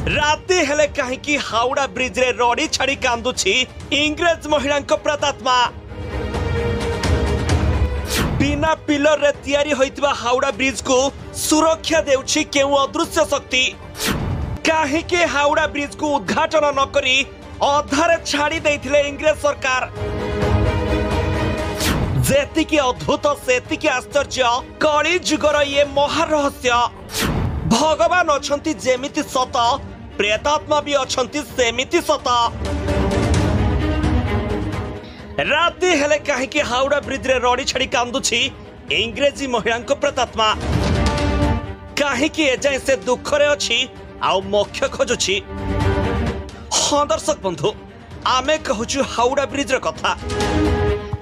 राति हेले कहीं हावड़ा ब्रिज रे रड़ी छाड़ी कांदुछि इंग्रेज महिला प्रेतात्मा। बिना पिलर रे तैयारी होइतबा हावड़ा ब्रिज को सुरक्षा देउछि केउ अदृश्य शक्ति। कहीं के हावड़ा ब्रिज को उद्घाटन न करी अधारे छाड़ी देइथिले इंग्रेज सरकार। जेतिकी अद्भुत सेतिकी आश्चर्य कली जुगर ये महारहस्य। भगवान अछंती जेमिति सत प्रेतात्मा भी अछंती सेमिति सत। राति हेले कहीं हावड़ा ब्रिज रे रड़ी छाड़ी कांदुछि इंग्रेजी महिला प्रेतात्मा। कहीं एजाए से दुख रे अछि आउ मोक्ष खोजुछि। हाँ दर्शक बंधु, आमे कहूछु हावड़ा ब्रिज र कथा।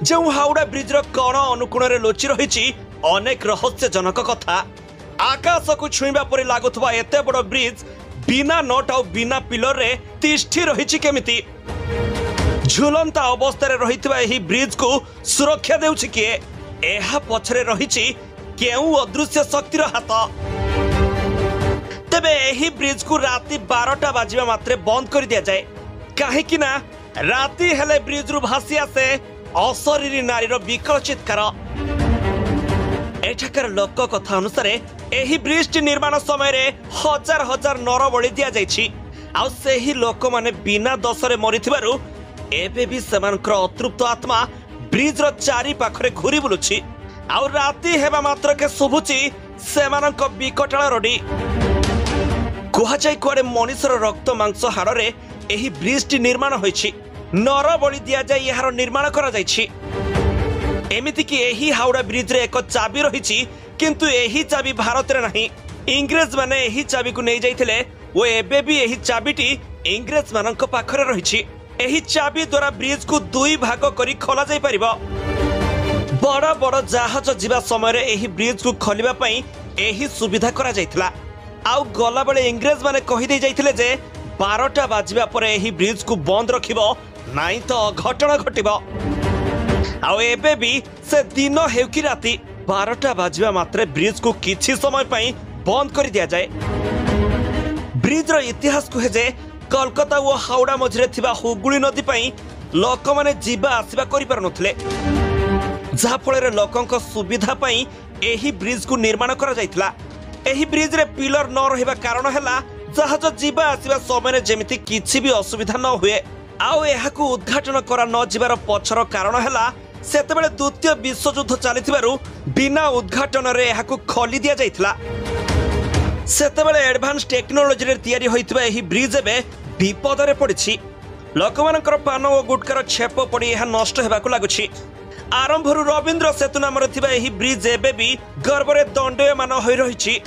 जो हावड़ा ब्रिज र कोण अनुकोण रे लोची रहिछि अनेक रहस्यजनक कथा। आकाश को छुईबा परि लागुथबा एते बड़ ब्रिज बिना नट आ बिना पिलर रे तिष्ठी रहिछि केमिति। झुलंता अवस्था रे रहितबा एही ब्रिज को सुरक्षा देउछि किए? एहा पछरे रहिछि केउ अदृश्य शक्तिर हाथ। तेबे एही ब्रिज को राति 12टा बाजिबा मात्रे बंद कर दिया जाए। काहे कि ना राति हेले ब्रिज रु भासी आसे अशरीरी नारीर विकल चित्कार। एठाकर लोक कथा अनुसार एही ब्रिज निर्माण समय रे हजार हजार नर बलि दिया जाइछि। आ सेही लोक माने बिना दोषरे मरिथिबारु एबे भी सेमानकर अतृप्त आत्मा ब्रिज रो चारि पाखरे घुरी बुलुछि। आ राति हेबा मात्र के शुभुछि सेमानक विकटाळ रडी। कुहा जाय कुआडे मनुष्यर रक्त मांस हाड़े एही ब्रिज निर्माण होइछि। नर बलि दिया जाय यार निर्माण करा जाइछि। एमिति कि एही हावड़ा ब्रिज रे एक चाबी रहिछि, किंतु एही चाबी भारत रे नाही। इंग्रेज माने एही चाबी को नै जाइथिले ओ एबे भी एही चाबीटी इंग्रेज मानक पाखरे रहिछि। एही चाबी द्वारा ब्रिज को दुई भाग करी खोला जाय परिबो। बड़ बड़ जहाज जीवा समय रे एही ब्रिज को खोलिबा पई एही सुविधा करा जायथिला। आउ गला बेले इंग्रेज माने कहि दे जाइथिले जे 12टा बाजिबा परे एही ब्रिज को बंद रखिबो, नाइ तो अघटन घटिबो। आउ एबे भी से दिन हेउ कि राति 12टा बाजिबा मात्रे ब्रिज को किछि समय पई बंद कर दिया जाए। ब्रिज रो इतिहास कहे जे कोलकाता और हावड़ा मझिरे थिबा हुगुली नदी पई लोक माने जीवा आसीबा करि पार नथले। जहा फल रे लोकंक सुविधा पई एही ब्रिज को निर्माण करा जायतिला। एही ब्रिज रे पिलर न रहिबा कारण हैला जहाज जीवा आसीबा समय रे जेमिति किछि भी असुविधा न हुए। आउ एहाकु उद्घाटन करा न जिबार पछर कारण हैला सेतेबेले द्वितीय विश्वयुद्ध चलिथिबारु बिना उद्घाटन रे एहाकु खोली दिया जायतिला। सेतेबेले एडवांस टेक्नोलॉजी रे तयारी होइतबा एही ब्रिज एबे विपद रे पड़िछि। लोकमानकर पान ओ गुटकार छेप पड़ी एहा नष्ट हेबाकु लागुछि। आरंभरु रविंद्र सेतु नाम रे थिबा एही ब्रिज एबे भी गर्व रे दंडयमान होई रहिछि।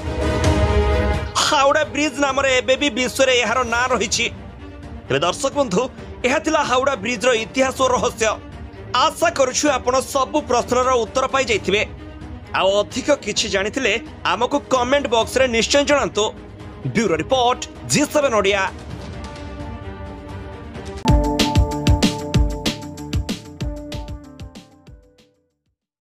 हावड़ा ब्रिज नाम रे एबे भी विश्व रे एहार ना रहिछि। तेबे दर्शक बंधु, एहा थिला हावड़ा ब्रिज रो इतिहास और रहस्य। आशा करूछु आपण सब प्रश्नर उत्तर पाई जाइथिबे। आ अधिक किछि जानिथिले हमकु कमेंट बॉक्स रे निश्चय जणांतु। Bureau report G7 Odia.